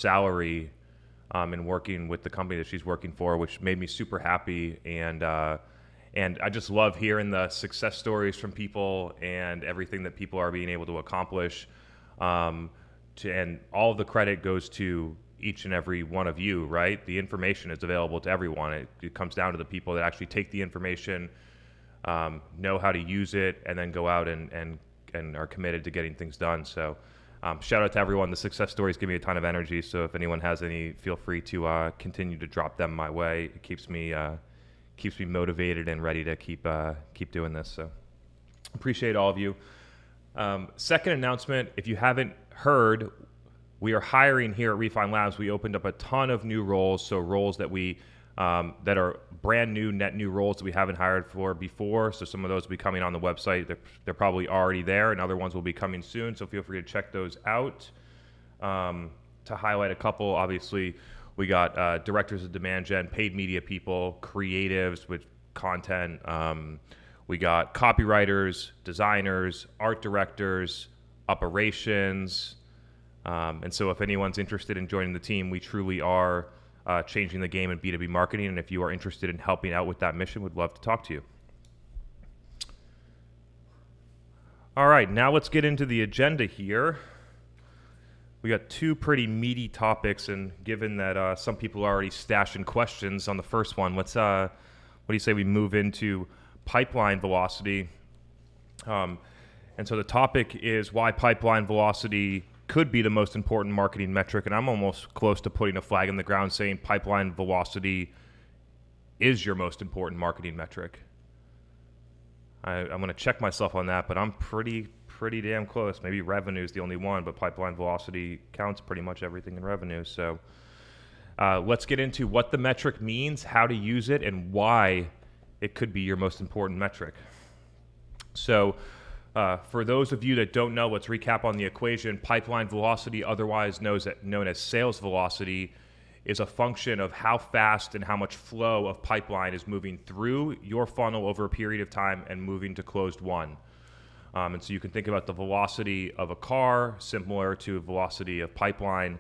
salary and working with the company that she's working for, which made me super happy. And I just love hearing the success stories from people and everything that people are being able to accomplish. And all of the credit goes to each and every one of you, right? The information is available to everyone. It comes down to the people that actually take the information, know how to use it, and then go out and are committed to getting things done. So shout out to everyone. The success stories give me a ton of energy. So if anyone has any, feel free to continue to drop them my way. It keeps me motivated and ready to keep doing this. So appreciate all of you. Second announcement, if you haven't heard, we are hiring here at Refine Labs. We opened up a ton of new roles, so roles that that are brand new, net new roles that we haven't hired for before. So some of those will be coming on the website. They're probably already there, and other ones will be coming soon. So feel free to check those out. To highlight a couple, obviously, we got directors of demand gen, paid media people, creatives with content. We got copywriters, designers, art directors, operations. And so if anyone's interested in joining the team, we truly are changing the game in B2B marketing. And if you are interested in helping out with that mission, we'd love to talk to you. All right, now let's get into the agenda here. We got two pretty meaty topics, and given that some people are already stashing questions on the first one, what do you say we move into pipeline velocity? And so the topic is why pipeline velocity could be the most important marketing metric, and I'm almost close to putting a flag in the ground saying pipeline velocity is your most important marketing metric. I'm going to check myself on that, but I'm pretty damn close. Maybe revenue is the only one, but pipeline velocity counts pretty much everything in revenue. So let's get into what the metric means, how to use it, and why it could be your most important metric. So for those of you that don't know, let's recap on the equation. Pipeline velocity, otherwise known as sales velocity, is a function of how fast and how much flow of pipeline is moving through your funnel over a period of time and moving to closed won. And so you can think about the velocity of a car similar to velocity of pipeline,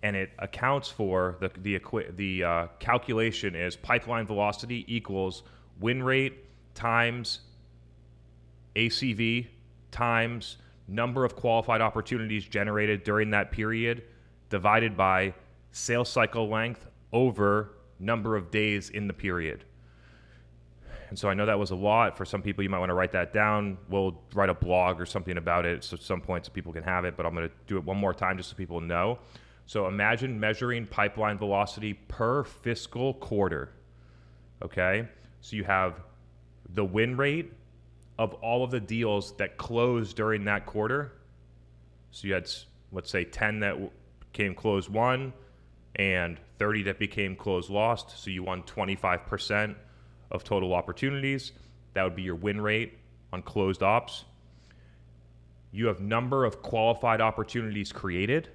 and it accounts for the calculation is pipeline velocity equals win rate times ACV times number of qualified opportunities generated during that period divided by sales cycle length over number of days in the period. And so I know that was a lot. For some people, you might want to write that down. We'll write a blog or something about it so at some point so people can have it, but I'm going to do it one more time just so people know. So imagine measuring pipeline velocity per fiscal quarter, okay? So you have the win rate of all of the deals that closed during that quarter. So you had, let's say, 10 that became closed won and 30 that became closed lost. So you won 25% of total opportunities. That would be your win rate on closed ops. You have number of qualified opportunities created,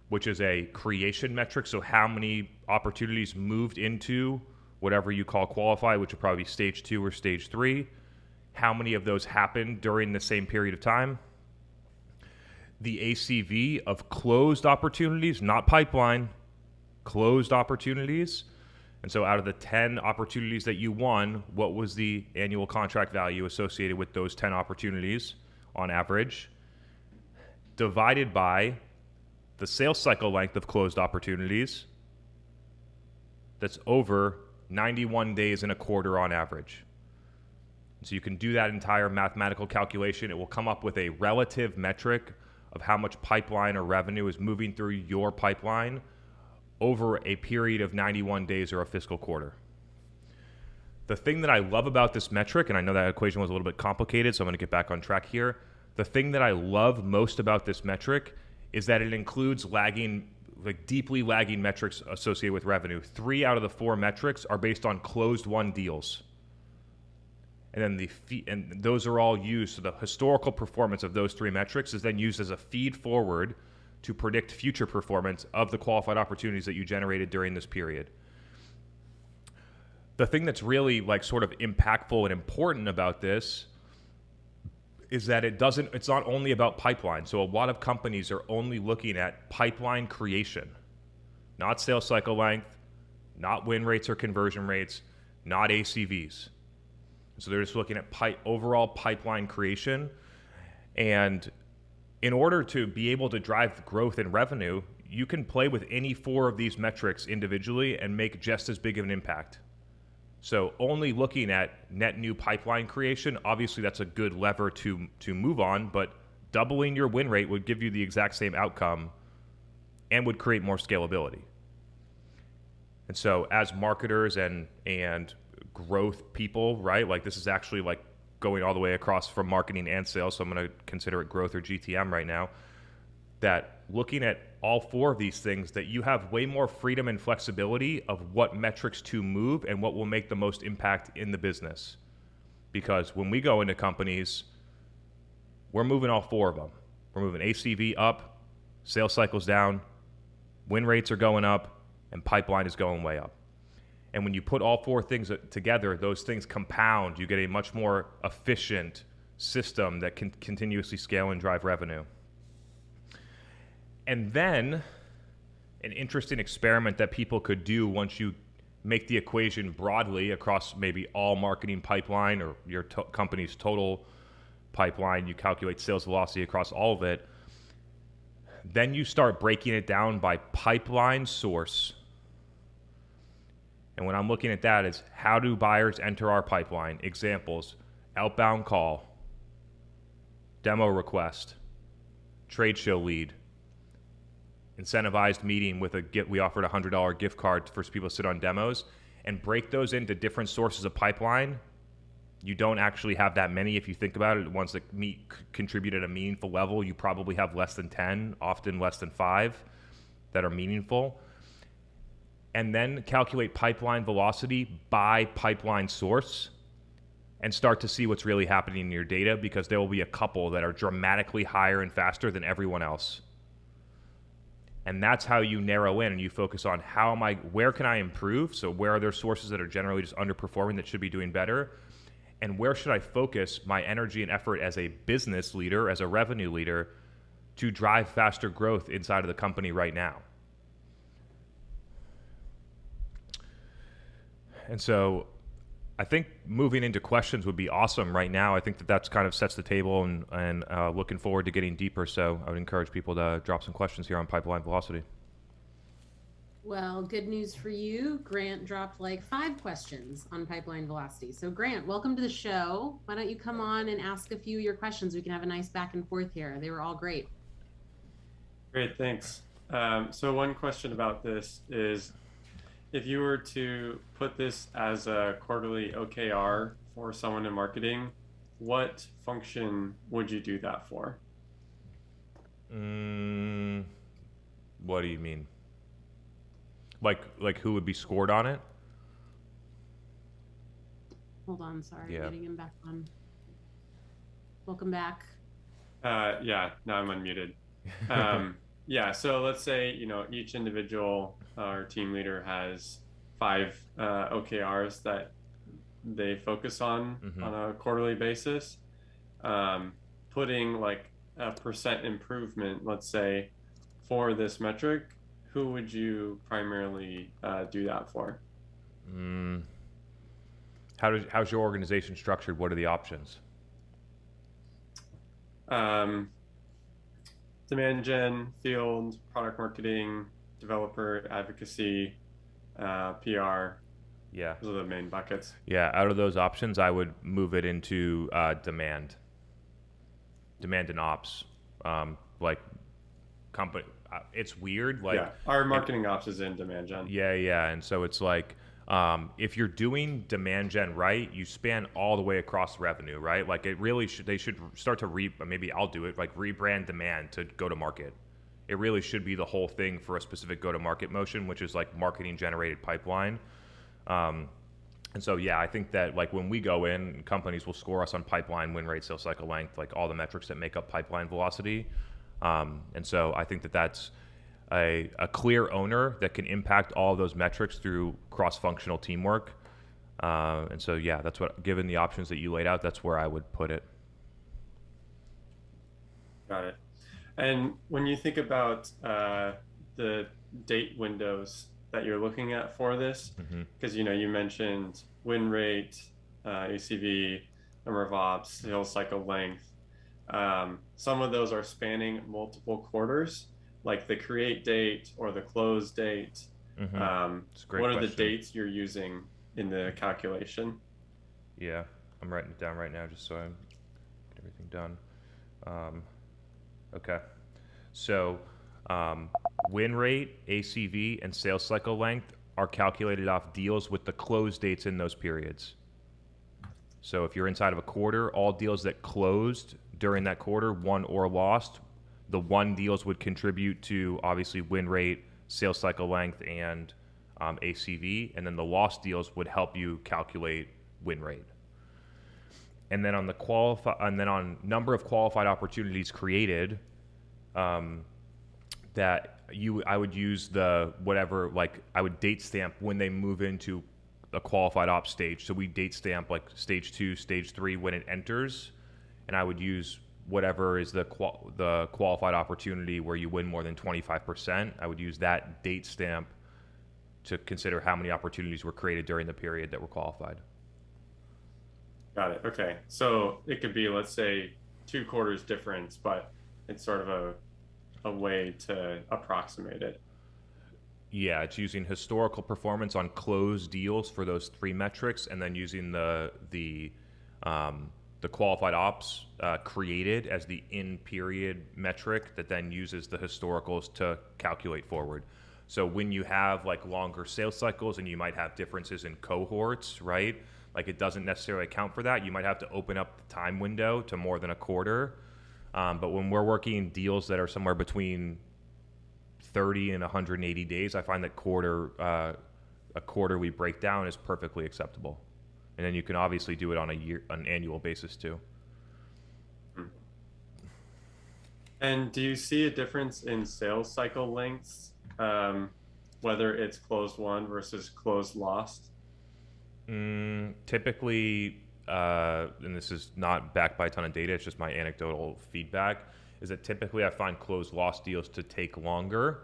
which is a creation metric. So how many opportunities moved into whatever you call qualified, which would probably be stage 2 or stage 3. How many of those happened during the same period of time? The ACV of closed opportunities, not pipeline, closed opportunities. And so out of the 10 opportunities that you won, what was the annual contract value associated with those 10 opportunities on average? Divided by the sales cycle length of closed opportunities. That's over 91 days in a quarter on average. So you can do that entire mathematical calculation. It will come up with a relative metric of how much pipeline or revenue is moving through your pipeline over a period of 91 days or a fiscal quarter. The thing that I love about this metric, and I know that equation was a little bit complicated, so I'm going to get back on track here. The thing that I love most about this metric is that it includes deeply lagging metrics associated with revenue. 3 out of the 4 metrics are based on closed won deals. And then those are all used. So the historical performance of those 3 metrics is then used as a feed forward to predict future performance of the qualified opportunities that you generated during this period. The thing that's really sort of impactful and important about this is that it's not only about pipeline. So a lot of companies are only looking at pipeline creation, not sales cycle length, not win rates or conversion rates, not ACVs. So they're just looking at overall pipeline creation. And in order to be able to drive growth in revenue, you can play with any 4 of these metrics individually and make just as big of an impact. So only looking at net new pipeline creation, obviously that's a good lever to move on, but doubling your win rate would give you the exact same outcome and would create more scalability. And so as marketers and growth people, right, like this is actually like going all the way across from marketing and sales, so I'm going to consider it growth or GTM right now, that looking at all 4 of these things, that you have way more freedom and flexibility of what metrics to move and what will make the most impact in the business. Because when we go into companies, we're moving all 4 of them. We're moving ACV up, sales cycles down, win rates are going up, and pipeline is going way up. And when you put all 4 things together, those things compound. You get a much more efficient system that can continuously scale and drive revenue. And then an interesting experiment that people could do once you make the equation broadly across maybe all marketing pipeline or your company's total pipeline, you calculate sales velocity across all of it, then you start breaking it down by pipeline source. And when I'm looking at that, is how do buyers enter our pipeline? Examples: outbound call, demo request, trade show lead, incentivized meeting with we offered a $100 gift card for people to sit on demos, and break those into different sources of pipeline. You don't actually have that many if you think about it. Ones that contribute at a meaningful level, you probably have less than 10, often less than 5 that are meaningful. And then calculate pipeline velocity by pipeline source and start to see what's really happening in your data, because there will be a couple that are dramatically higher and faster than everyone else. And that's how you narrow in and you focus on where can I improve? So where are there sources that are generally just underperforming that should be doing better? And where should I focus my energy and effort as a business leader, as a revenue leader, to drive faster growth inside of the company right now? And so I think moving into questions would be awesome right now. I think that's kind of sets the table, and looking forward to getting deeper. So I would encourage people to drop some questions here on pipeline velocity. Well, good news for you. Grant dropped like 5 questions on pipeline velocity. So Grant, welcome to the show. Why don't you come on and ask a few of your questions? We can have a nice back and forth here. They were all great. Great, thanks. So one question about this is, if you were to put this as a quarterly OKR for someone in marketing, what function would you do that for? What do you mean? Like who would be scored on it? Hold on, sorry, Yeah. getting him back on. Welcome back. Yeah, now I'm unmuted. Yeah, so let's say, each individual or team leader has 5 OKRs that they focus on a quarterly basis. Putting like a % improvement, let's say, for this metric, who would you primarily do that for? How's your organization structured? What are the options? Demand gen, field, product marketing, developer advocacy, PR. Yeah. Those are the main buckets. Yeah, out of those options, I would move it into demand and ops. Like company, it's weird. Like, yeah, our marketing ops is in demand gen. Yeah, and so it's like, if you're doing demand gen right, you span all the way across revenue, right? Like it really they should start to maybe I'll do it, like rebrand demand to go to market. It really should be the whole thing for a specific go to market motion, which is like marketing generated pipeline. And so, yeah, I think that like when we go in, companies will score us on pipeline, win rate, sales cycle length, like all the metrics that make up pipeline velocity. And so I think that that's a clear owner that can impact all of those metrics through cross-functional teamwork. And so, yeah, that's given the options that you laid out, that's where I would put it. Got it. And when you think about the date windows that you're looking at for this, Mm-hmm. because you mentioned win rate, ACV, number of ops, sales cycle length. Some of those are spanning multiple quarters, like the create date or the close date. Mm-hmm. It's a great What are the question. dates you're using in the calculation? Yeah, I'm writing it down right now just so I get everything done. Okay. So, win rate, ACV, and sales cycle length are calculated off deals with the close dates in those periods. So, if you're inside of a quarter, all deals that closed during that quarter, won or lost, the won deals would contribute to obviously win rate, sales cycle length, and ACV, and then the lost deals would help you calculate win rate. And then on number of qualified opportunities created, I would use the whatever, like I would date stamp when they move into a qualified ops stage. So we date stamp like stage 2, stage 3 when it enters, and I would use whatever is the qualified opportunity where you win more than 25%. I would use that date stamp to consider how many opportunities were created during the period that were qualified. Got it. Okay. So it could be, let's say, 2 quarters difference, but it's sort of a way to approximate it. Yeah, it's using historical performance on closed deals for those 3 metrics, and then using the qualified ops created as the in-period metric that then uses the historicals to calculate forward. So when you have like longer sales cycles and you might have differences in cohorts, right? Like it doesn't necessarily account for that. You might have to open up the time window to more than a quarter. But when we're working deals that are somewhere between 30 and 180 days, I find that a quarterly breakdown is perfectly acceptable. And then you can obviously do it on an annual basis too. And do you see a difference in sales cycle lengths, whether it's closed won versus closed lost? Typically, and this is not backed by a ton of data, it's just my anecdotal feedback, is that typically I find closed lost deals to take longer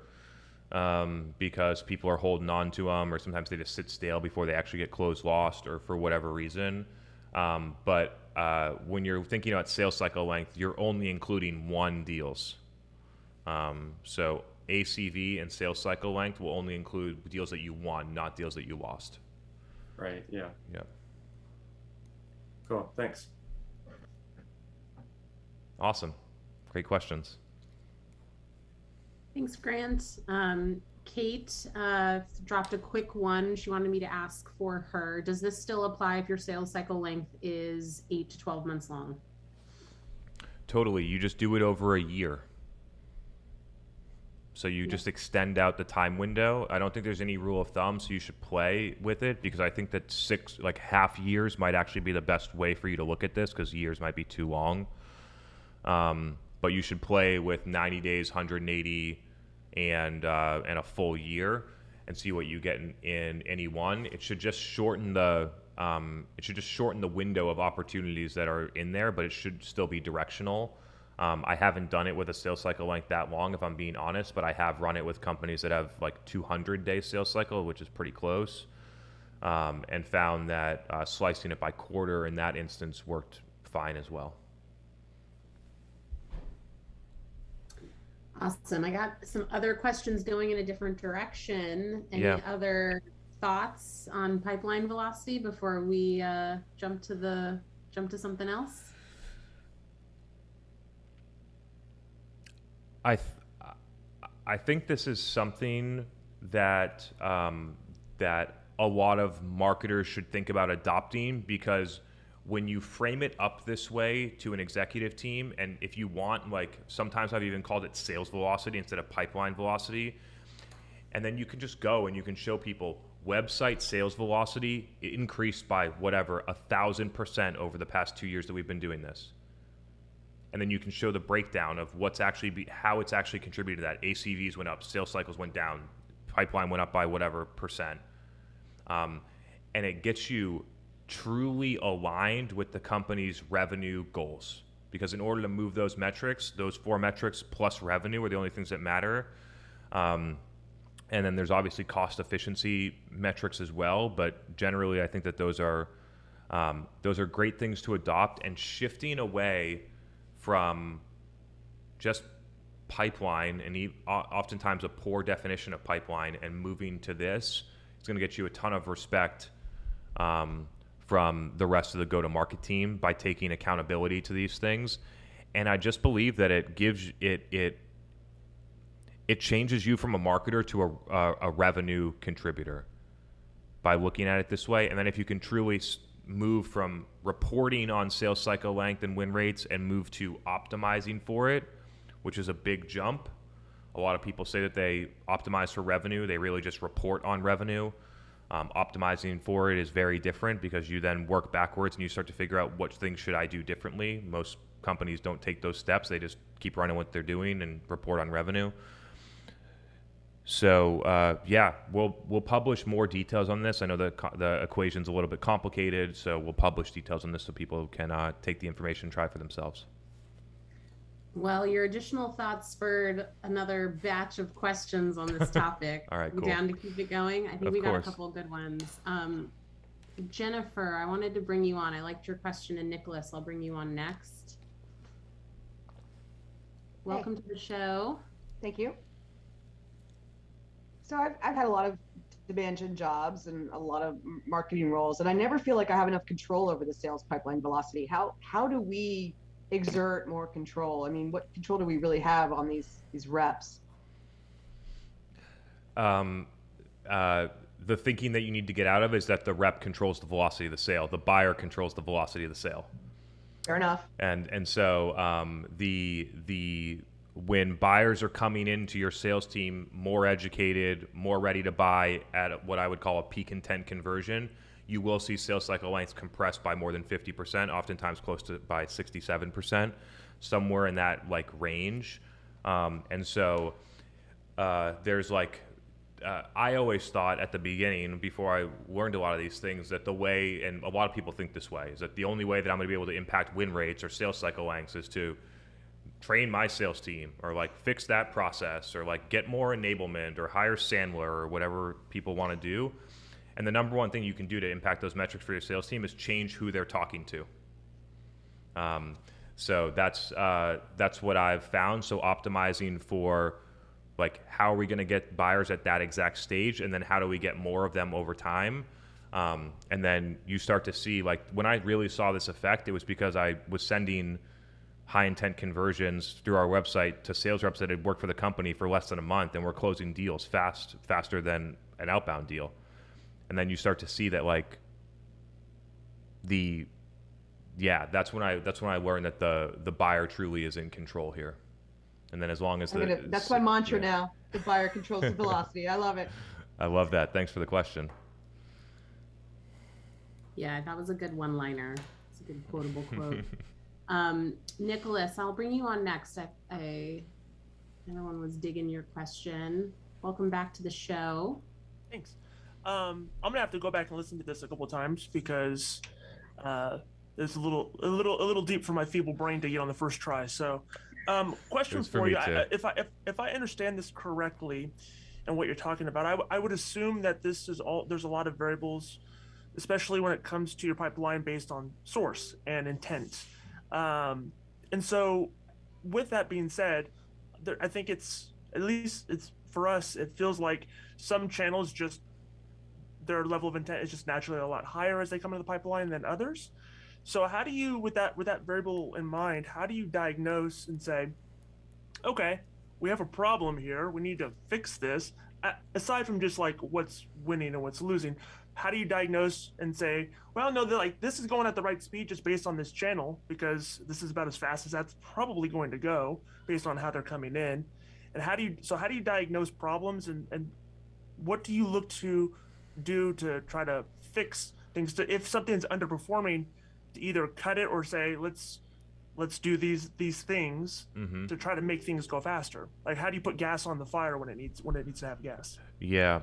because people are holding on to them, or sometimes they just sit stale before they actually get closed lost, or for whatever reason. But when you're thinking about sales cycle length, you're only including won deals. So ACV and sales cycle length will only include deals that you won, not deals that you lost. Right. Yeah. Yeah. Cool. Thanks. Awesome. Great questions. Thanks, Grant. Kate dropped a quick one. She wanted me to ask for her. Does this still apply if your sales cycle length is 8 to 12 months long? Totally. You just do it over a year. So you just extend out the time window. I don't think there's any rule of thumb, so you should play with it, because I think that half years might actually be the best way for you to look at this, because years might be too long. But you should play with 90 days, 180, and a full year, and see what you get in any one. It should just shorten the window of opportunities that are in there, but it should still be directional. I haven't done it with a sales cycle length that long, if I'm being honest, but I have run it with companies that have like 200-day sales cycle, which is pretty close, and found that slicing it by quarter in that instance worked fine as well. Awesome. I got some other questions going in a different direction. Any other thoughts on pipeline velocity before we jump to something else? I think this is something that that a lot of marketers should think about adopting, because when you frame it up this way to an executive team, and if you want, like sometimes I've even called it sales velocity instead of pipeline velocity, and then you can just go and you can show people website sales velocity increased by whatever 1,000% over the past 2 years that we've been doing this. And then you can show the breakdown of how it's actually contributed to that. ACVs went up, sales cycles went down, pipeline went up by whatever percent. And it gets you truly aligned with the company's revenue goals. because in order to move those metrics, those 4 metrics plus revenue are the only things that matter. And then there's obviously cost efficiency metrics as well, but generally I think that those are great things to adopt, and shifting away from just pipeline and oftentimes a poor definition of pipeline and moving to this is going to get you a ton of respect from the rest of the go-to-market team by taking accountability to these things. And I just believe that it gives it changes you from a marketer to a revenue contributor by looking at it this way. And then if you can truly move from reporting on sales cycle length and win rates and move to optimizing for it, which is a big jump. A lot of people say that they optimize for revenue. They really just report on revenue. Optimizing for it is very different because you then work backwards and you start to figure out what things should I do differently. Most companies don't take those steps. They just keep running what they're doing and report on revenue. So we'll publish more details on this. I know the equation's a little bit complicated, so we'll publish details on this so people can take the information and try for themselves. Well, your additional thoughts spurred another batch of questions on this topic. All right, cool. You down to keep it going? I think Of we got course. a couple of good ones. Jennifer, I wanted to bring you on. I liked your question, and Nicholas, I'll bring you on next. Welcome to the show. Thank you. So I've had a lot of demand gen jobs and a lot of marketing roles, and I never feel like I have enough control over the sales pipeline velocity. How do we exert more control? I mean, what control do we really have on these reps? The thinking that you need to get out of is that the rep controls the velocity of the sale. The buyer controls the velocity of the sale. Fair enough. And so when buyers are coming into your sales team more educated, more ready to buy at what I would call a peak intent conversion, you will see sales cycle lengths compressed by more than 50%, oftentimes close to by 67%, somewhere in that like range. And so there's like, I always thought at the beginning, before I learned a lot of these things, that the way, and a lot of people think this way, is that the only way that I'm going to be able to impact win rates or sales cycle lengths is to train my sales team or like fix that process or like get more enablement or hire Sandler or whatever people want to do. And the number one thing you can do to impact those metrics for your sales team is change who they're talking to. So that's what I've found. So optimizing for like how are we going to get buyers at that exact stage, and then how do we get more of them over time? And then you start to see, like when I really saw this effect, it was because I was sending high intent conversions through our website to sales reps that had worked for the company for less than a month, and we're closing deals faster than an outbound deal. And then you start to see that like that's when I learned that the buyer truly is in control here. And then as long as That's my mantra now. The buyer controls the velocity. I love it. I love that. Thanks for the question. Yeah, that was a good one-liner. It's a good quotable quote. Nicholas, I'll bring you on next. Everyone was digging your question. Welcome back to the show. Thanks. I'm gonna have to go back and listen to this a couple of times because it's a little deep for my feeble brain to get on the first try. So, question for you: if I understand this correctly, and what you're talking about, I would assume that there's a lot of variables, especially when it comes to your pipeline based on source and intent. And so, with that being said, I think it's for us. It feels like some channels just their level of intent is just naturally a lot higher as they come into the pipeline than others. So how do you, with that variable in mind, how do you diagnose and say, okay, we have a problem here, we need to fix this? Aside from just like what's winning and what's losing, how do you diagnose and say, well, no, like this is going at the right speed just based on this channel because this is about as fast as that's probably going to go based on how they're coming in? And how do you diagnose problems and what do you look to do to try to fix things? If something's underperforming, to either cut it or say let's do these things to try to make things go faster. Like how do you put gas on the fire when it needs to have gas? Yeah,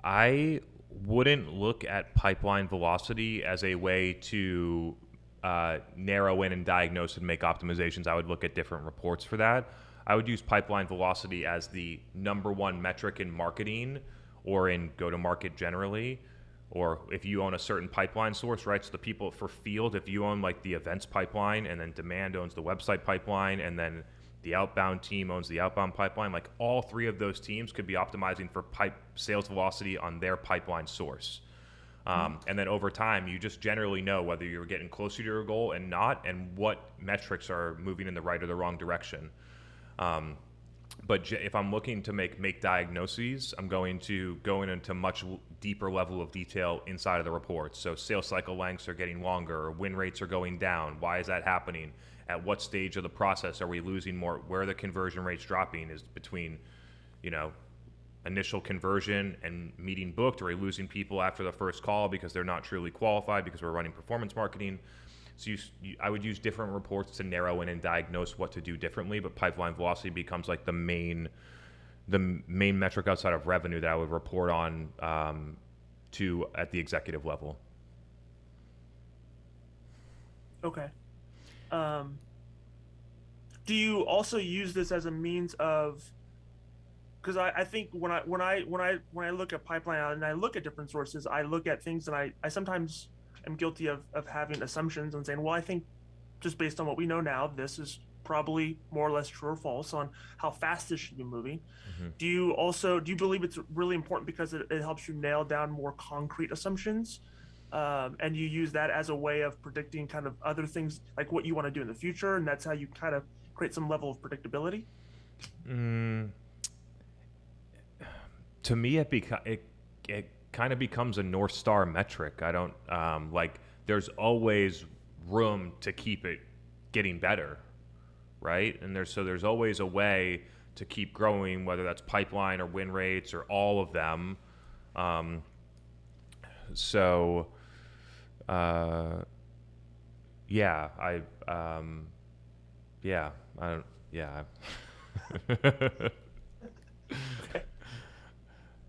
I wouldn't look at pipeline velocity as a way to narrow in and diagnose and make optimizations, I would look at different reports for that. I would use pipeline velocity as the number one metric in marketing or in go-to-market generally. Or if you own a certain pipeline source, right? So the people for field, if you own like the events pipeline, and then demand owns the website pipeline, and then the outbound team owns the outbound pipeline, like all three of those teams could be optimizing for sales velocity on their pipeline source. And then over time, you just generally know whether you're getting closer to your goal and not, and what metrics are moving in the right or the wrong direction. But if I'm looking to make diagnoses, I'm going to go into much deeper level of detail inside of the report. So sales cycle lengths are getting longer, or win rates are going down. Why is that happening? At what stage of the process are we losing more? Where are the conversion rates dropping? Is between, initial conversion and meeting booked? Are we losing people after the first call because they're not truly qualified because we're running performance marketing? So I would use different reports to narrow in and diagnose what to do differently, but pipeline velocity becomes like the main metric outside of revenue that I would report on to at the executive level. Okay. Do you also use this as a means of, because I think when I look at pipeline and I look at different sources, I look at things and I sometimes am guilty of having assumptions and saying, well, I think just based on what we know now, this is probably more or less true or false on how fast this should be moving. Mm-hmm. Do you believe it's really important because it helps you nail down more concrete assumptions? And you use that as a way of predicting kind of other things like what you want to do in the future, and that's how you kind of create some level of predictability? To me, it kind of becomes a North Star metric. I don't there's always room to keep it getting better, right? And there's always a way to keep growing, whether that's pipeline or win rates or all of them.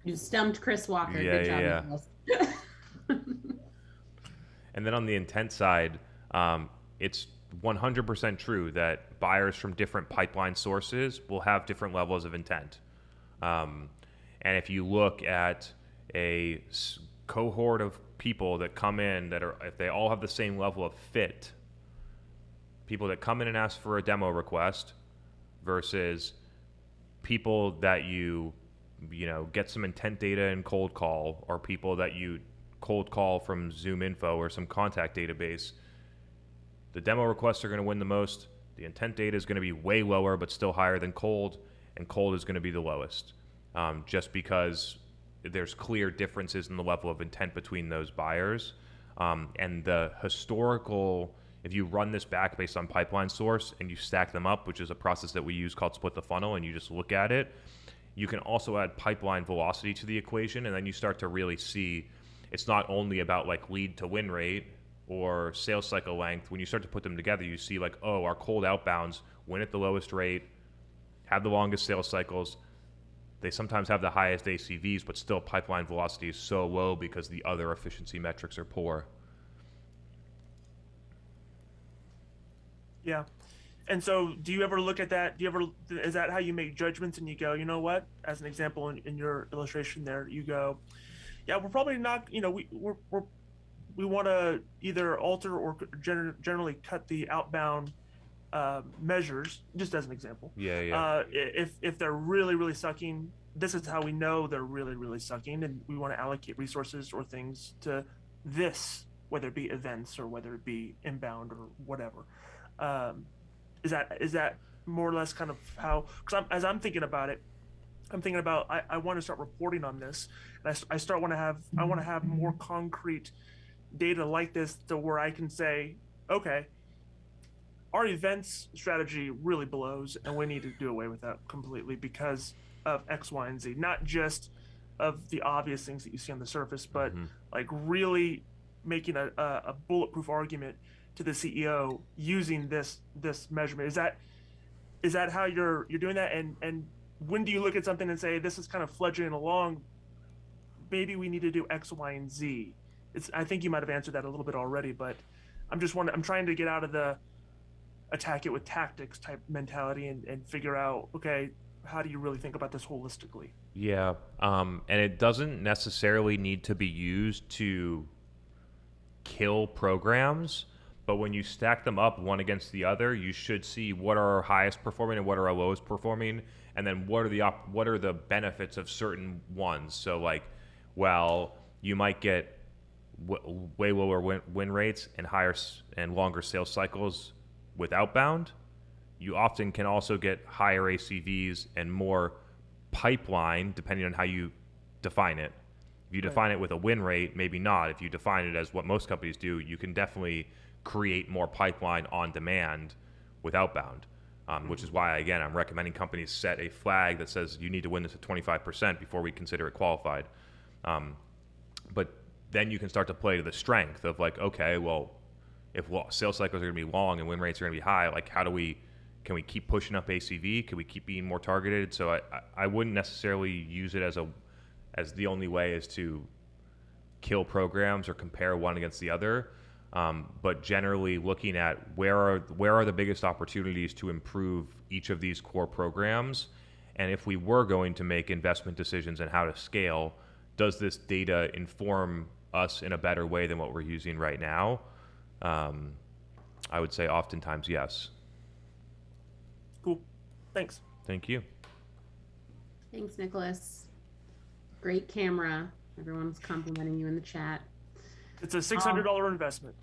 You stumped Chris Walker. Good job. Yeah. And then on the intent side, it's 100% true that buyers from different pipeline sources will have different levels of intent. And if you look at a cohort of people that come in if they all have the same level of fit, people that come in and ask for a demo request versus people that you get some intent data in cold call, or people that you cold call from Zoom Info or some contact database, the demo requests are going to win the most. The intent data is going to be way lower, but still higher than cold, and cold is going to be the lowest, just because there's clear differences in the level of intent between those buyers. And the historical, if you run this back based on pipeline source and you stack them up, which is a process that we use called split the funnel, and you just look at it, you can also add pipeline velocity to the equation, and then you start to really see it's not only about like lead to win rate or sales cycle length. When you start to put them together, you see like, oh, our cold outbounds win at the lowest rate, have the longest sales cycles. They sometimes have the highest ACVs, but still pipeline velocity is so low because the other efficiency metrics are poor. Yeah. And so do you ever look at that? Is that how you make judgments and you go, you know what, as an example in your illustration there, you go, yeah, we're probably not, we want to either alter or generally cut the outbound measures, just as an example. Yeah. If they're really, really sucking, this is how we know they're really, really sucking, and we want to allocate resources or things to this, whether it be events or whether it be inbound or whatever. Is that more or less kind of how? Because as I'm thinking about it, I'm thinking about I want to start reporting on this, and I want to have more concrete data like this to where I can say, okay, our events strategy really blows, and we need to do away with that completely because of X, Y, and Z. Not just of the obvious things that you see on the surface, but like really making a bulletproof argument to the CEO using this measurement. Is that how you're doing that? And when do you look at something and say, this is kind of fledgling along, maybe we need to do X, Y, and Z? I think you might have answered that a little bit already, but I'm trying to get out of the attack it with tactics type mentality and figure out, okay, how do you really think about this holistically? Yeah, and it doesn't necessarily need to be used to kill programs, but when you stack them up one against the other, you should see what are our highest performing and what are our lowest performing, and then what are the benefits of certain ones. So like, well, you might get way lower win rates and higher and longer sales cycles with outbound. You often can also get higher ACVs and more pipeline, depending on how you define it. If you define it with a win rate, maybe not. If you define it as what most companies do, you can definitely create more pipeline on demand with outbound, which is why, again, I'm recommending companies set a flag that says you need to win this at 25% before we consider it qualified. But then you can start to play to the strength of like, okay, well, if sales cycles are going to be long and win rates are going to be high, like can we keep pushing up ACV? Can we keep being more targeted? So I wouldn't necessarily use it as the only way is to kill programs or compare one against the other. But generally looking at where are the biggest opportunities to improve each of these core programs, and if we were going to make investment decisions and how to scale, does this data inform us in a better way than what we're using right now? I would say oftentimes yes. Cool. Thanks. Thank you. Thanks, Nicholas. Great camera. Everyone's complimenting you in the chat. It's a $600 investment.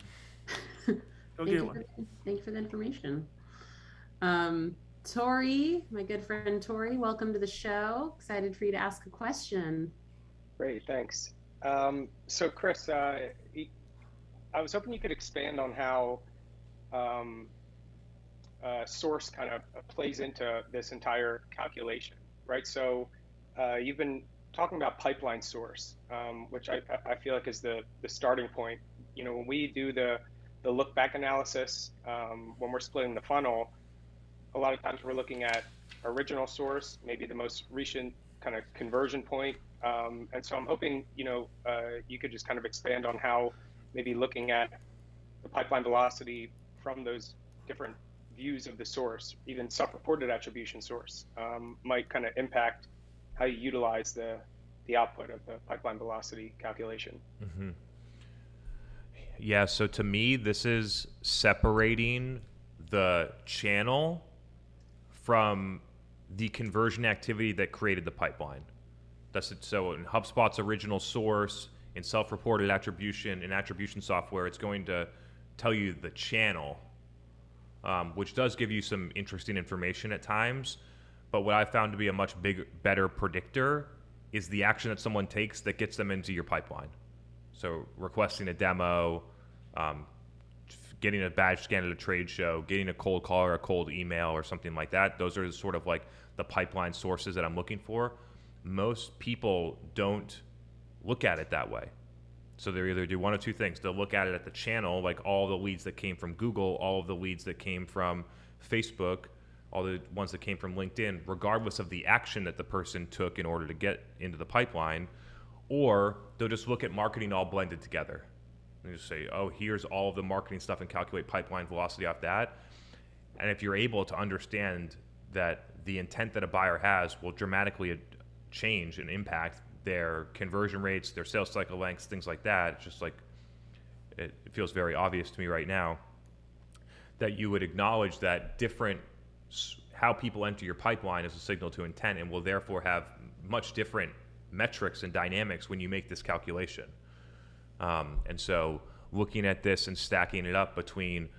Go get one. Thank you for the information. Tori, my good friend Tori, welcome to the show. Excited for you to ask a question. Great, thanks. So Chris, I was hoping you could expand on how source kind of plays into this entire calculation, right? So you've been talking about pipeline source, which I feel like is the starting point. You know, when we do the look back analysis, when we're splitting the funnel, a lot of times we're looking at original source, maybe the most recent kind of conversion point. And so I'm hoping, you could just kind of expand on how maybe looking at the pipeline velocity from those different views of the source, even self-reported attribution source, might kind of impact how you utilize the output of the pipeline velocity calculation. Mm-hmm. Yeah, so to me, this is separating the channel from the conversion activity that created the pipeline. That's it. So in HubSpot's original source, in self-reported attribution, in attribution software, it's going to tell you the channel, which does give you some interesting information at times. But what I found to be a much better predictor is the action that someone takes that gets them into your pipeline. So requesting a demo, getting a badge scan at a trade show, getting a cold call or a cold email or something like that. Those are sort of like the pipeline sources that I'm looking for. Most people don't look at it that way. So they either do one of two things. They'll look at it at the channel, like all the leads that came from Google, all of the leads that came from Facebook, all the ones that came from LinkedIn, regardless of the action that the person took in order to get into the pipeline. Or they'll just look at marketing all blended together. And just say, oh, here's all of the marketing stuff and calculate pipeline velocity off that. And if you're able to understand that the intent that a buyer has will dramatically change and impact their conversion rates, their sales cycle lengths, things like that, it's just like, it feels very obvious to me right now that you would acknowledge that how people enter your pipeline is a signal to intent and will therefore have much different metrics and dynamics when you make this calculation. And so looking at this and stacking it up between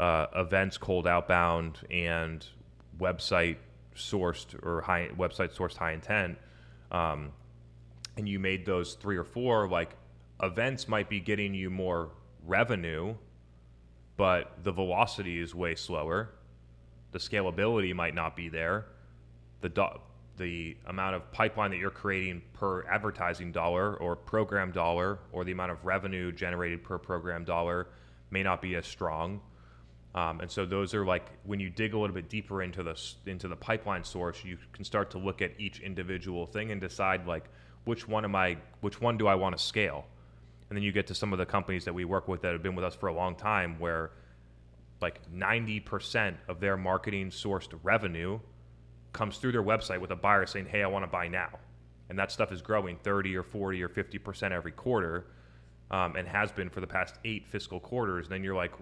events, cold outbound, and website sourced or website sourced high intent, and you made those 3 or 4, like events might be getting you more revenue, but the velocity is way slower. The scalability might not be there. The amount of pipeline that you're creating per advertising dollar or program dollar, or the amount of revenue generated per program dollar may not be as strong. And so those are like, when you dig a little bit deeper into the pipeline source, you can start to look at each individual thing and decide like, which one do I want to scale? And then you get to some of the companies that we work with that have been with us for a long time, where like 90% of their marketing sourced revenue comes through their website with a buyer saying, hey, I want to buy now. And that stuff is growing 30 or 40 or 50% every quarter, and has been for the past 8 fiscal quarters. And then you're like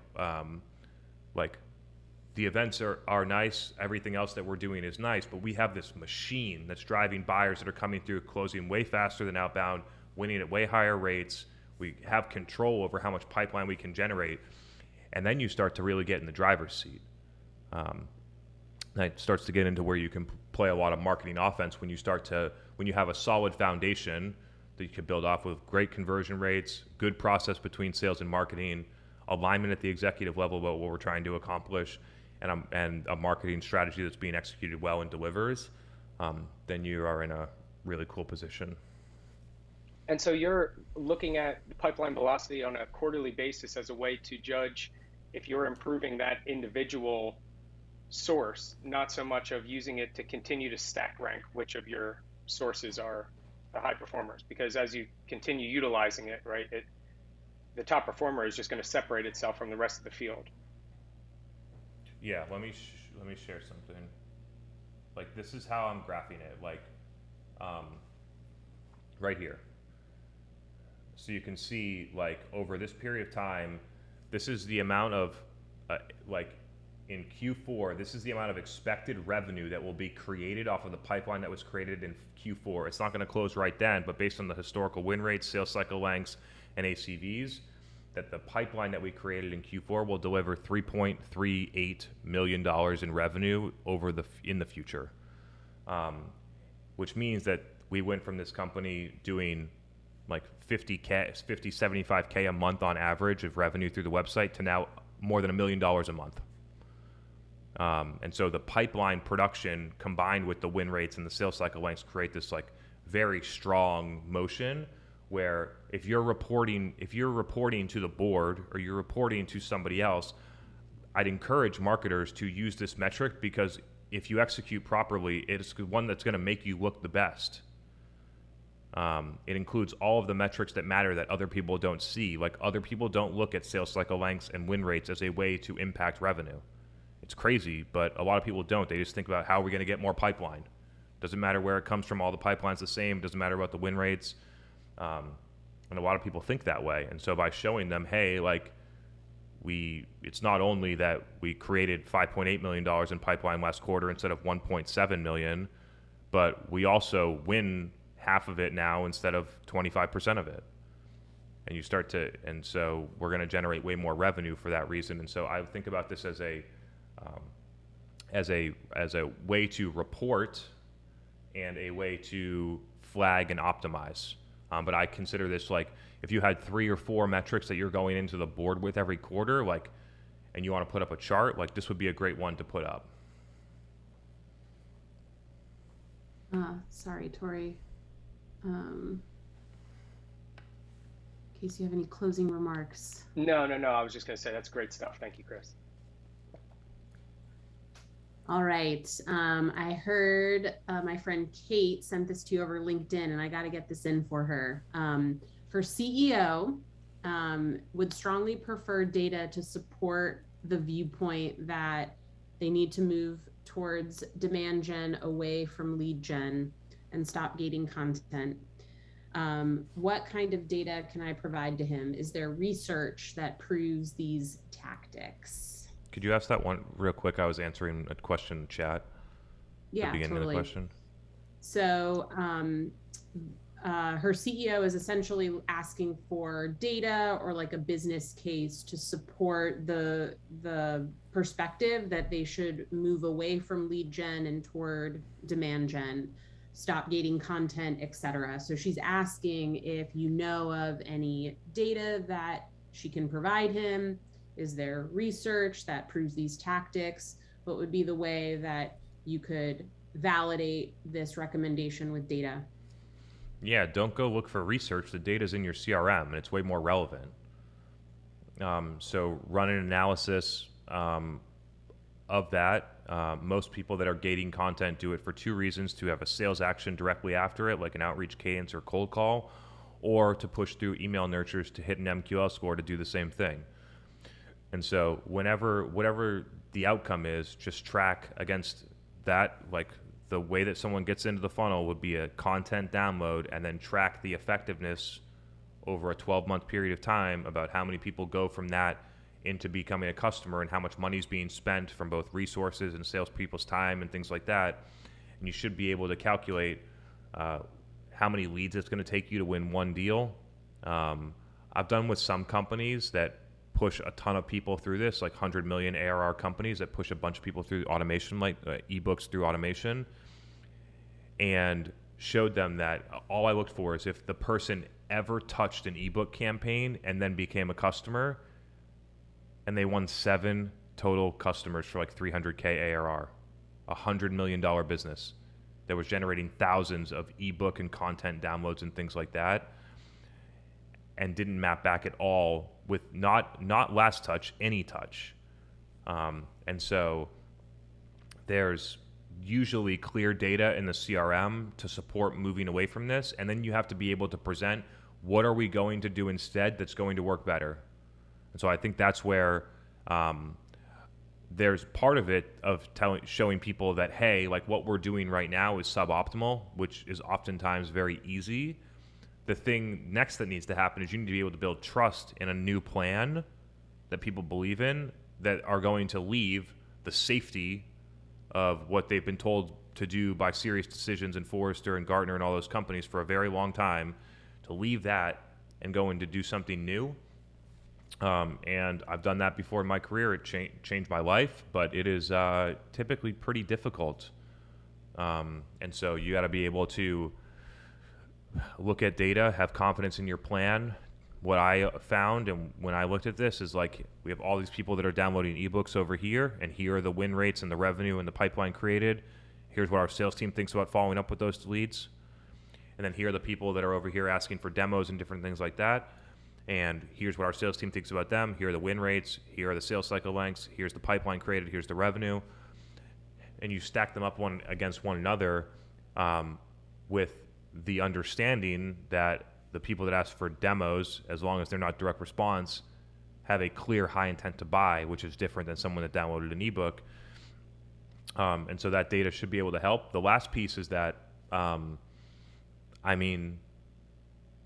the events are nice, everything else that we're doing is nice, but we have this machine that's driving buyers that are coming through, closing way faster than outbound, winning at way higher rates. We have control over how much pipeline we can generate. And then you start to really get in the driver's seat. That starts to get into where you can play a lot of marketing offense when you have a solid foundation that you can build off with great conversion rates, good process between sales and marketing, alignment at the executive level about what we're trying to accomplish, and a marketing strategy that's being executed well and delivers. Then you are in a really cool position. And so you're looking at the pipeline velocity on a quarterly basis as a way to judge if you're improving that individual source, not so much of using it to continue to stack rank which of your sources are the high performers. Because as you continue utilizing it, right, the top performer is just going to separate itself from the rest of the field. Yeah, let me share something. Like, this is how I'm graphing it. Like, right here. So you can see, like, over this period of time, this is the amount of, in Q4, this is the amount of expected revenue that will be created off of the pipeline that was created in Q4. It's not going to close right then, but based on the historical win rates, sales cycle lengths, and ACVs, that the pipeline that we created in Q4 will deliver $3.38 million in revenue in the future, which means that we went from this company doing like 75K a month on average of revenue through the website to now more than $1 million a month. And so the pipeline production combined with the win rates and the sales cycle lengths create this like very strong motion where if you're reporting to the board or you're reporting to somebody else, I'd encourage marketers to use this metric, because if you execute properly, it's one that's going to make you look the best. It includes all of the metrics that matter that other people don't see. Like, other people don't look at sales cycle lengths and win rates as a way to impact revenue. It's crazy, but a lot of people don't. They just think about how are we going to get more pipeline. Doesn't matter where it comes from. All the pipeline's the same. Doesn't matter about the win rates. And a lot of people think that way. And so by showing them, hey, like, it's not only that we created $5.8 million in pipeline last quarter instead of $1.7 million, but we also win half of it now instead of 25% of it. And so we're going to generate way more revenue for that reason. And so I think about this as a way to report and a way to flag and optimize. But I consider this like, if you had 3 or 4 metrics that you're going into the board with every quarter, like, and you want to put up a chart, like, this would be a great one to put up. Sorry, Tori. In case you have any closing remarks. No. I was just going to say that's great stuff. Thank you, Chris. All right. I heard my friend Kate sent this to you over LinkedIn, and I got to get this in for her. Her CEO would strongly prefer data to support the viewpoint that they need to move towards demand gen away from lead gen and stop gating content. What kind of data can I provide to him? Is there research that proves these tactics? Could you ask that one real quick? I was answering a question in the chat. Yeah, the beginning totally. Of the question. So her CEO is essentially asking for data or like a business case to support the perspective that they should move away from lead gen and toward demand gen, stop gating content, etc. So she's asking if you know of any data that she can provide him. Is there research that proves these tactics? What would be the way that you could validate this recommendation with data? Yeah, don't go look for research. The data's in your CRM, and it's way more relevant. So run an analysis of that. Most people that are gating content do it for 2 reasons: to have a sales action directly after it, like an outreach cadence or cold call, or to push through email nurtures to hit an MQL score to do the same thing. And so whatever the outcome is, just track against that. Like the way that someone gets into the funnel would be a content download, and then track the effectiveness over a 12-month period of time about how many people go from that into becoming a customer and how much money is being spent from both resources and salespeople's time and things like that. And you should be able to calculate how many leads it's going to take you to win one deal. I've done with some companies that push a ton of people through this, like 100 million ARR companies that push a bunch of people through automation, like ebooks through automation, and showed them that all I looked for is if the person ever touched an ebook campaign and then became a customer, and they won 7 total customers for like 300K ARR, $100 million business that was generating thousands of ebook and content downloads and things like that, and didn't map back at all with not last touch, any touch. And so there's usually clear data in the CRM to support moving away from this. And then you have to be able to present, what are we going to do instead that's going to work better? And so I think that's where there's part of it of showing people that, hey, like what we're doing right now is suboptimal, which is oftentimes very easy. The thing next that needs to happen is you need to be able to build trust in a new plan that people believe in, that are going to leave the safety of what they've been told to do by Serious Decisions and Forrester and Gartner and all those companies for a very long time, to leave that and go in to do something new. And I've done that before in my career. It changed my life, but it is typically pretty difficult. And so you got to be able to look at data, have confidence in your plan. What I found, and when I looked at this, is like we have all these people that are downloading ebooks over here, and here are the win rates and the revenue and the pipeline created. Here's what our sales team thinks about following up with those leads. And then here are the people that are over here asking for demos and different things like that. And here's what our sales team thinks about them. Here are the win rates. Here are the sales cycle lengths. Here's the pipeline created. Here's the revenue. And you stack them up one against one another with the understanding that the people that ask for demos, as long as they're not direct response, have a clear high intent to buy, which is different than someone that downloaded an ebook. And so that data should be able to help. The last piece is that,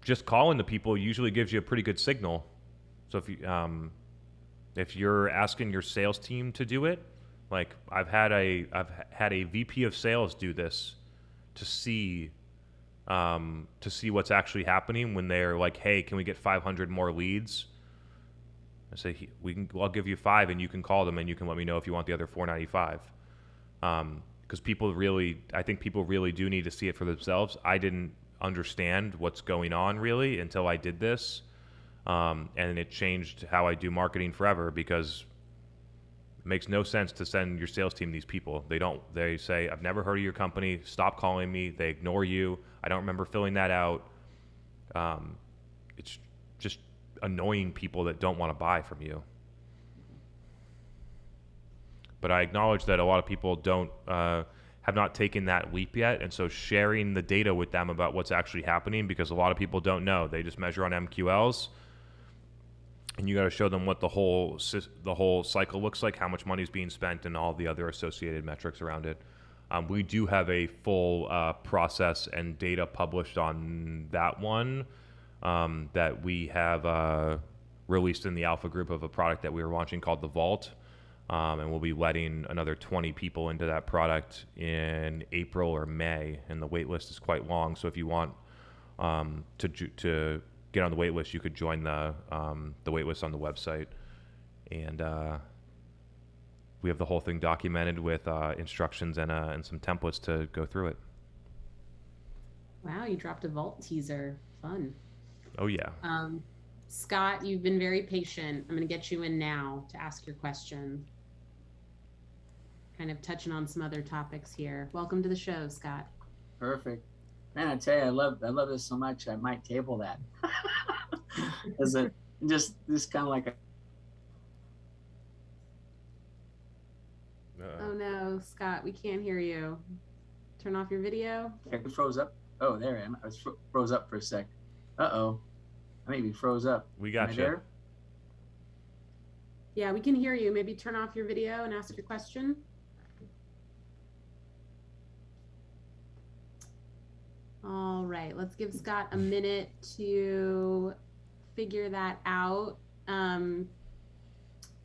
just calling the people usually gives you a pretty good signal. So if you're asking your sales team to do it, like I've had a VP of sales do this to see what's actually happening when they're like, hey, can we get 500 more leads? I say, I'll give you 5 and you can call them and you can let me know if you want the other 495. Because I think people really do need to see it for themselves. I didn't understand what's going on really until I did this. And it changed how I do marketing forever, because it makes no sense to send your sales team these people. They say, I've never heard of your company, stop calling me. They ignore you. I don't remember filling that out. It's just annoying people that don't want to buy from you. But I acknowledge that a lot of people have not taken that leap yet, and so sharing the data with them about what's actually happening, because a lot of people don't know. They just measure on MQLs, and you got to show them what the whole cycle looks like, how much money is being spent, and all the other associated metrics around it. We do have a full process and data published on that one that we have released in the alpha group of a product that we were launching called the Vault. And we'll be letting another 20 people into that product in April or May, and the wait list is quite long. So if you want to get on the wait list, you could join the wait list on the website, and we have the whole thing documented with instructions and some templates to go through it. Wow, you dropped a Vault teaser. Fun. Oh yeah. Scott, you've been very patient. I'm going to get you in now to ask your question. Kind of touching on some other topics here. Welcome to the show, Scott. Perfect. Man, I tell you, I love this so much. I might table that. Is it just kind of like a? Oh no, Scott, we can't hear you. Turn off your video. It froze up. Oh, there I am. I was froze up for a sec. Uh-oh. I maybe froze up. We Am I got you. there? Yeah, we can hear you. Maybe turn off your video and ask your question. All right, let's give Scott a minute to figure that out.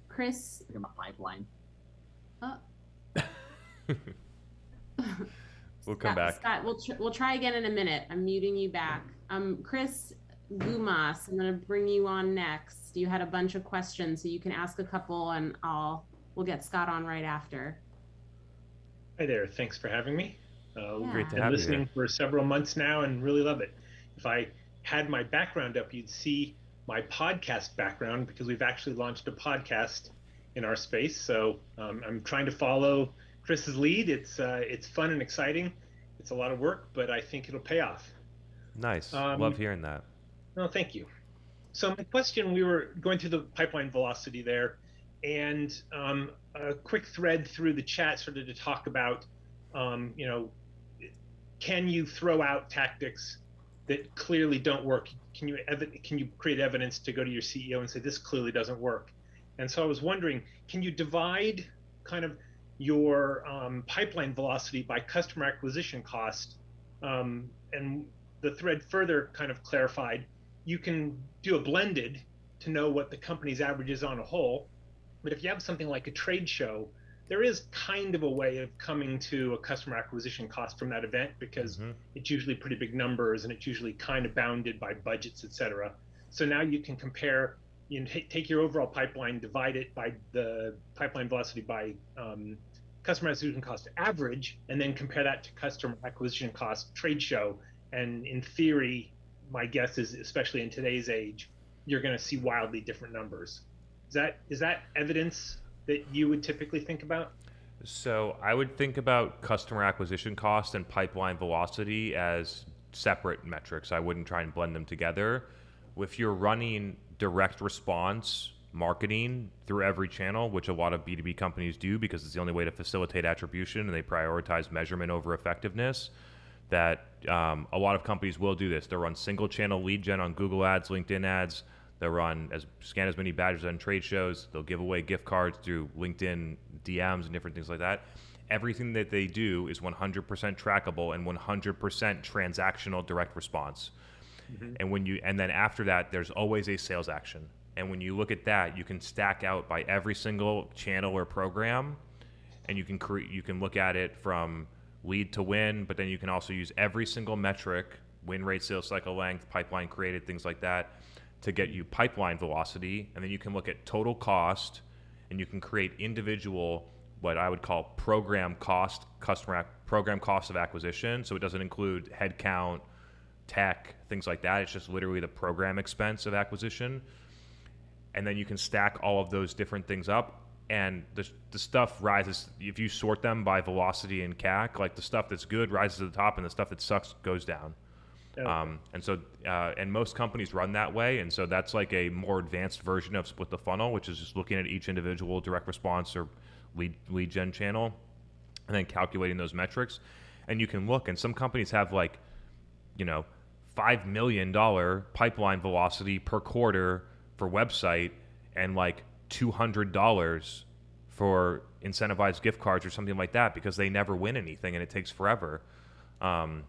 Chris, Look at my pipeline. We'll come back. Scott, we'll try again in a minute. I'm muting you back. Chris Gumas, I'm going to bring you on next. You had a bunch of questions, so you can ask a couple, and we'll get Scott on right after. Hi there. Thanks for having me. Great to Been have you listening here. for several months now and really love it. If I had my background up, you'd see my podcast background because we've actually launched a podcast in our space. So I'm trying to follow Chris's lead. It's fun and exciting. It's a lot of work, but I think it'll pay off. Nice. Love hearing that. No, thank you. So my question, we were going through the pipeline velocity there, and a quick thread through the chat started to talk about, can you throw out tactics that clearly don't work? Can you create evidence to go to your CEO and say this clearly doesn't work? And so I was wondering, can you divide kind of your pipeline velocity by customer acquisition cost? And the thread further kind of clarified, you can do a blended to know what the company's average is on a whole. But if you have something like a trade show, there is kind of a way of coming to a customer acquisition cost from that event because it's usually pretty big numbers and it's usually kind of bounded by budgets, et cetera. So now you can compare, take your overall pipeline, divide it by the pipeline velocity by customer acquisition cost average, and then compare that to customer acquisition cost trade show. And in theory, my guess is, especially in today's age, you're going to see wildly different numbers. Is that evidence that you would typically think about? So I would think about customer acquisition cost and pipeline velocity as separate metrics. I wouldn't try and blend them together. If you're running direct response marketing through every channel, which a lot of B2B companies do because it's the only way to facilitate attribution and they prioritize measurement over effectiveness, that a lot of companies will do this. They'll run single channel lead gen on Google Ads, LinkedIn ads. They'll scan as many badges on trade shows. They'll give away gift cards through LinkedIn DMs and different things like that. Everything that they do is 100% trackable and 100% transactional direct response. And then after that, there's always a sales action. And when you look at that, you can stack out by every single channel or program, and you can look at it from lead to win, but then you can also use every single metric, win rate, sales cycle length, pipeline created, things like that, to get you pipeline velocity. And then you can look at total cost, and you can create individual, what I would call program cost of acquisition. So it doesn't include headcount, tech, things like that. It's just literally the program expense of acquisition. And then you can stack all of those different things up, and the stuff rises. If you sort them by velocity and CAC, like the stuff that's good rises to the top and the stuff that sucks goes down. And most companies run that way, and so that's like a more advanced version of split the funnel, which is just looking at each individual direct response or lead gen channel and then calculating those metrics. And you can look, and some companies have $5 million pipeline velocity per quarter for website and like $200 for incentivized gift cards or something like that because they never win anything and it takes forever. And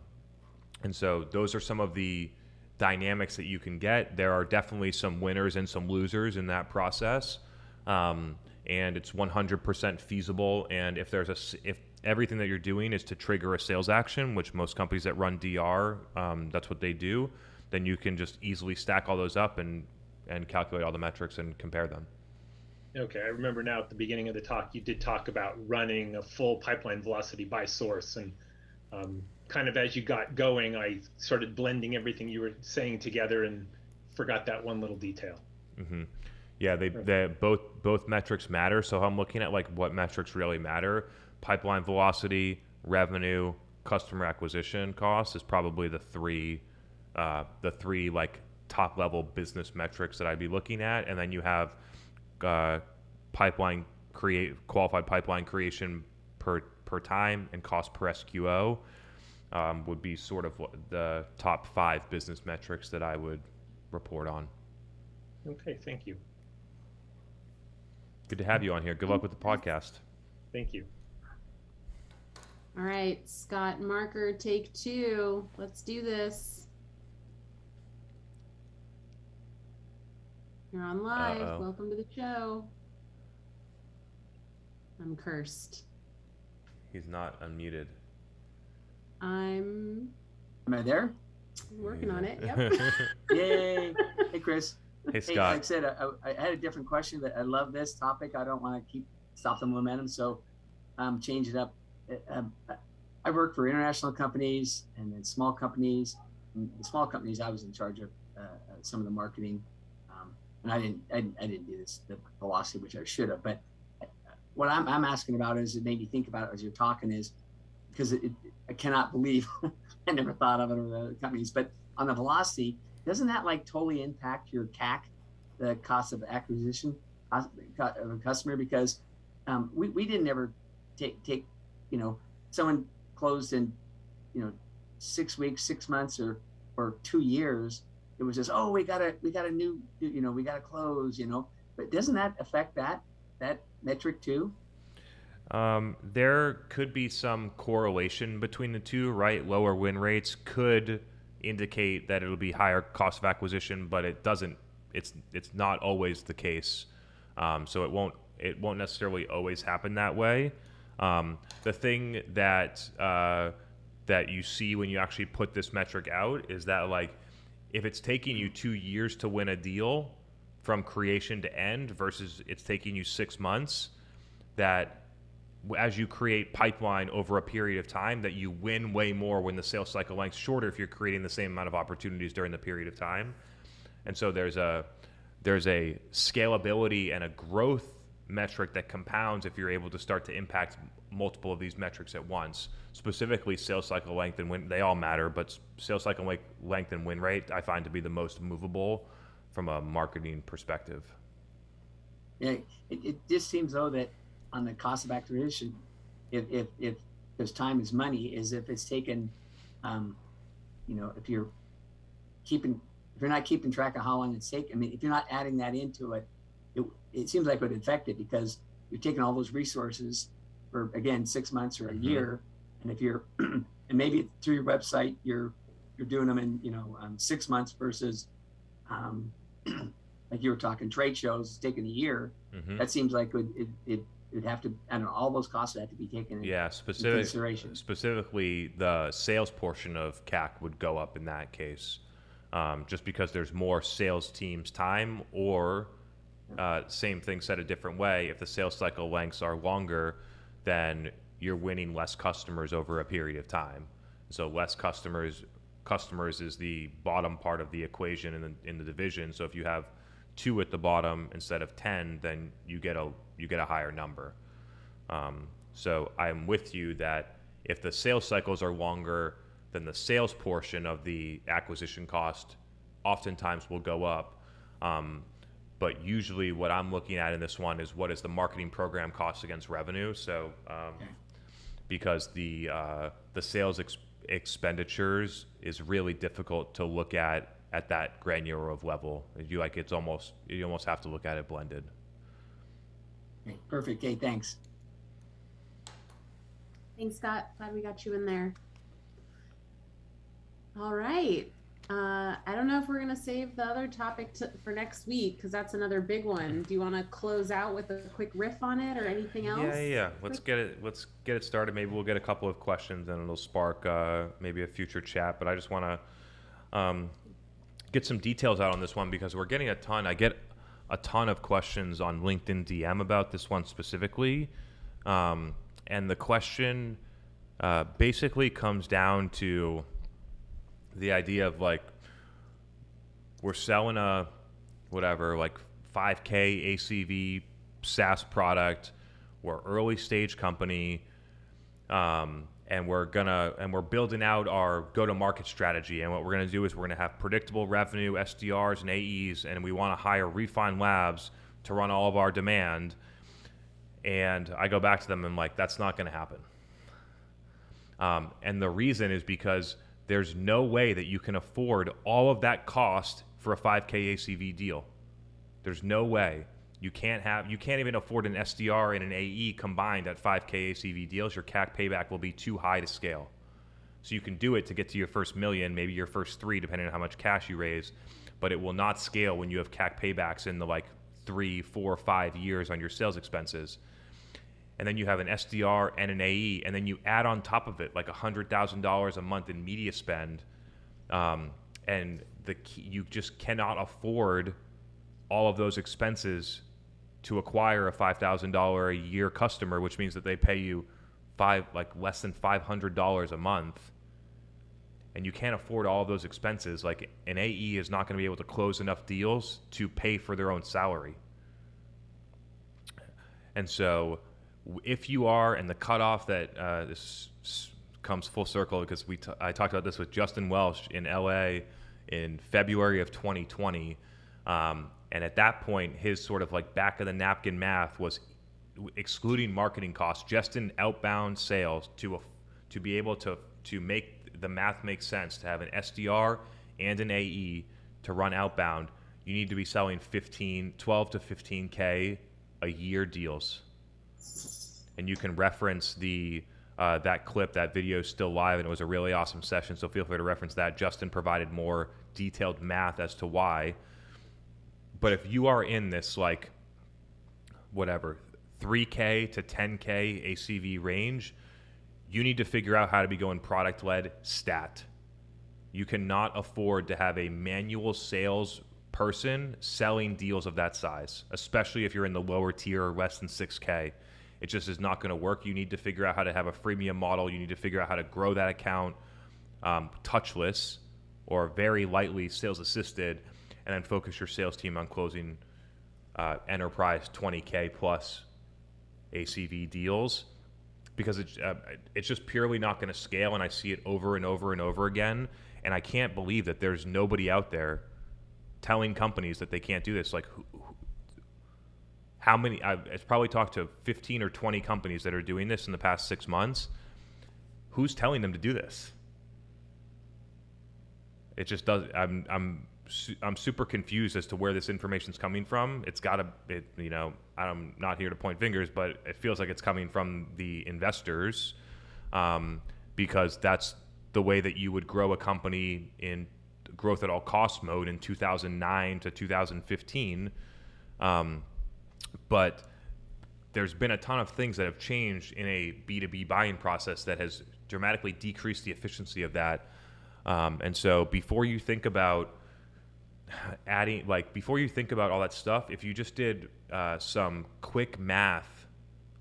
so those are some of the dynamics that you can get. There are definitely some winners and some losers in that process. And it's 100% feasible. And if everything that you're doing is to trigger a sales action, which most companies that run DR, that's what they do, then you can just easily stack all those up and calculate all the metrics and compare them. Okay, I remember now at the beginning of the talk, you did talk about running a full pipeline velocity by source. And kind of as you got going, I started blending everything you were saying together and forgot that one little detail. Yeah, they both metrics matter. So I'm looking at like what metrics really matter. Pipeline velocity, revenue, customer acquisition cost is probably the three like top level business metrics that I'd be looking at. And then you have qualified pipeline creation per time and cost per SQO. would be sort of the top 5 business metrics that I would report on. Okay, thank you. Good to have you on here. Good luck with the podcast. Thank you. All right, Scott Marker, take 2. Let's do this. You're on live. Uh-oh. Welcome to the show. I'm cursed. He's not unmuted. I'm Am I there? working on it. Yep. Yay! Hey, Chris. Hey, Hey, Scott. like I said, I had a different question, but I love this topic. I don't want to stop the momentum, so change it up. I work for international companies and then small companies. And the small companies, I was in charge of some of the marketing, and I didn't do the velocity, which I should have. But what I'm asking about is, it made me think about it as you're talking, is because I cannot believe I never thought of it with other companies. But on the velocity, doesn't that like totally impact your CAC, the cost of acquisition of a customer? Because we didn't ever take someone closed in 6 weeks, 6 months, or 2 years. It was just, oh, we got a new, we got to close, But doesn't that affect that metric too? There could be some correlation between the two, right? Lower win rates could indicate that it'll be higher cost of acquisition, but it doesn't. It's not always the case. So it won't necessarily always happen that way. The thing that you see when you actually put this metric out is that, like, if it's taking you 2 years to win a deal from creation to end versus it's taking you 6 months, that as you create pipeline over a period of time, that you win way more when the sales cycle length's shorter if you're creating the same amount of opportunities during the period of time. And so there's a scalability and a growth metric that compounds if you're able to start to impact multiple of these metrics at once. Specifically, sales cycle length and win, they all matter, but sales cycle length and win rate I find to be the most movable from a marketing perspective. Yeah, it just seems though that on the cost of acquisition, if because time is money, is if it's taken, if you're not keeping track of how long it's taken. I mean, if you're not adding that into it, it seems like it would affect it, because you're taking all those resources for, again, 6 months or a year, and if you're and maybe through your website you're doing them in 6 months versus like you were talking trade shows, it's taking a year. That seems like it'd have to, I don't know, all those costs would have to be taken into consideration. Specifically, the sales portion of CAC would go up in that case, just because there's more sales teams time, or same thing said a different way, if the sales cycle lengths are longer, then you're winning less customers over a period of time. So less customers is the bottom part of the equation in the division. So if you have 2 at the bottom instead of 10, then you get a higher number. So I'm with you that if the sales cycles are longer, then the sales portion of the acquisition cost oftentimes will go up. But usually what I'm looking at in this one is, what is the marketing program cost against revenue? So because the sales expenditures is really difficult to look at that granular of level. You almost have to look at it blended. Okay, perfect. Okay, thanks. Thanks, Scott. Glad we got you in there. All right. I don't know if we're going to save the other topic for next week, because that's another big one. Do you want to close out with a quick riff on it or anything else? Yeah. Let's get it started. Maybe we'll get a couple of questions and it'll spark maybe a future chat. But I just want to get some details out on this one, because we're getting I get a ton of questions on LinkedIn DM about this one specifically. And the question basically comes down to the idea of, like, we're selling a whatever, like 5K ACV SaaS product. We're early stage company, and we're building out our go-to-market strategy. And what we're gonna do is we're gonna have predictable revenue, SDRs and AEs, and we want to hire Refine Labs to run all of our demand. And I go back to them and, like, that's not gonna happen. And the reason is because there's no way that you can afford all of that cost for a 5K ACV deal. There's no way. You can't even afford an SDR and an AE combined at 5K ACV deals. Your CAC payback will be too high to scale. So you can do it to get to your first million, maybe your first 3, depending on how much cash you raise, but it will not scale when you have CAC paybacks in the like 3, 4, 5 years on your sales expenses. And then you have an SDR and an AE, and then you add on top of it like $100,000 a month in media spend, and you just cannot afford all of those expenses to acquire a $5,000 a year customer, which means that they pay you less than $500 a month, and you can't afford all of those expenses. Like an AE is not going to be able to close enough deals to pay for their own salary. And so if you are, and the cutoff that this comes full circle because I talked about this with Justin Welsh in LA in February of 2020. And at that point, his sort of like back of the napkin math was excluding marketing costs, just in outbound sales to be able to make the math make sense, to have an SDR and an AE to run outbound. You need to be selling 12 to 15K a year deals. And you can reference that clip. That video is still live, and it was a really awesome session, so feel free to reference that. Justin provided more detailed math as to why. But if you are in this like whatever 3K to 10K ACV range, you need to figure out how to be going product-led stat. You cannot afford to have a manual sales person selling deals of that size, especially if you're in the lower tier or less than 6K. It just is not going to work. You need to figure out how to have a freemium model. You need to figure out how to grow that account touchless or very lightly sales assisted, and then focus your sales team on closing enterprise 20K plus ACV deals, because it's just purely not going to scale. And I see it over and over and over again. And I can't believe that there's nobody out there telling companies that they can't do this. Like, how many? I've probably talked to 15 or 20 companies that are doing this in the past 6 months. Who's telling them to do this? It just does. I'm super confused as to where this information's coming from. It's got to, I'm not here to point fingers, but it feels like it's coming from the investors, because that's the way that you would grow a company in growth at all costs mode in 2009 to 2015. But there's been a ton of things that have changed in a B2B buying process that has dramatically decreased the efficiency of that. And so before you think about all that stuff, if you just did some quick math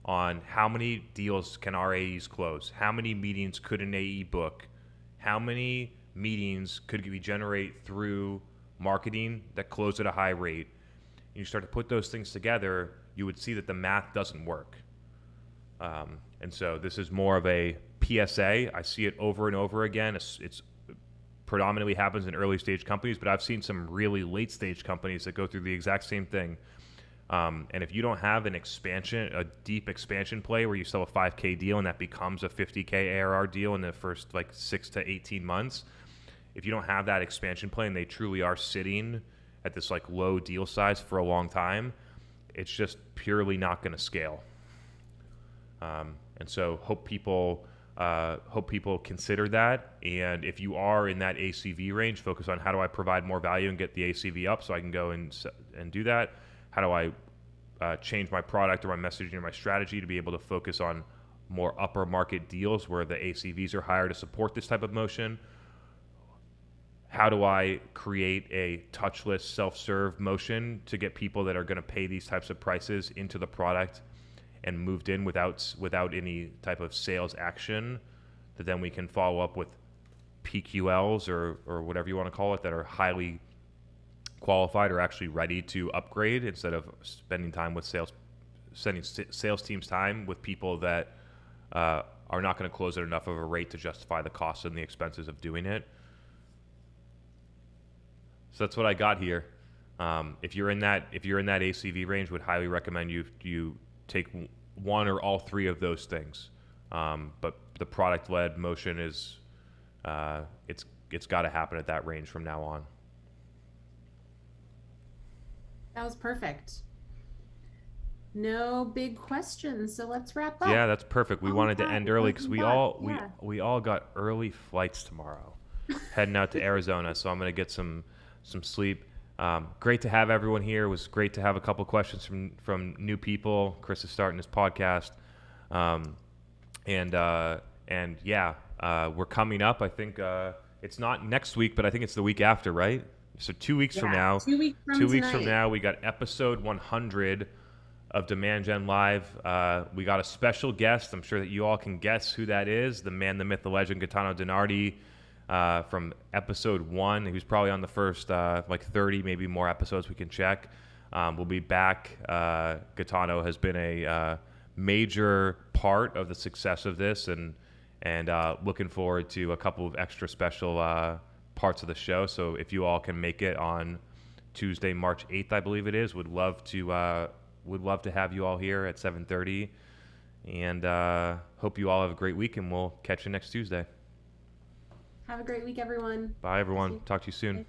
on how many deals can our AEs close, how many meetings could an AE book, how many meetings could we generate through marketing that close at a high rate, and you start to put those things together, you would see that the math doesn't work. And so this is more of a PSA. I see it over and over again. It's predominantly happens in early stage companies, but I've seen some really late stage companies that go through the exact same thing. And if you don't have a deep expansion play where you sell a 5K deal and that becomes a 50K ARR deal in the first 6 to 18 months, if you don't have that expansion play and they truly are sitting at this low deal size for a long time, it's just purely not going to scale. And so hope people consider that. And if you are in that ACV range, focus on how do I provide more value and get the ACV up so I can go and do that. How do I change my product or my messaging or my strategy to be able to focus on more upper market deals where the ACVs are higher to support this type of motion? How do I create a touchless self-serve motion to get people that are going to pay these types of prices into the product and moved in without any type of sales action, that then we can follow up with PQLs or whatever you want to call it that are highly qualified or actually ready to upgrade, instead of spending time with spending sales teams time with people that are not going to close at enough of a rate to justify the costs and the expenses of doing it. So that's what I got here. If you're in that ACV range, would highly recommend you take one or all three of those things. But the product led motion is it's got to happen at that range from now on. That was perfect. No big questions, so let's wrap up. Yeah, that's perfect. We wanted to end early because we all got early flights tomorrow, heading out to Arizona. So I'm gonna get some sleep. Great to have everyone here. It was great to have a couple questions from new people. Chris is starting his podcast, and yeah, we're coming up. I think it's not next week, but I think it's the week after, right? So 2 weeks from now. 2 weeks from 2 weeks from tonight. now, we got episode 100 of Demand Gen Live. We got a special guest. I'm sure that you all can guess who that is. The man, the myth, the legend, Gaetano Dinardi from episode 1. He was probably on the first 30, maybe more episodes we can check. We'll be back. Gaetano has been a major part of the success of this, and looking forward to a couple of extra special parts of the show. So if you all can make it on Tuesday, March 8th, I believe it is, would love to have you all here at 7:30, and hope you all have a great week, and we'll catch you next Tuesday. Have a great week, everyone. Bye, everyone. Talk to you soon.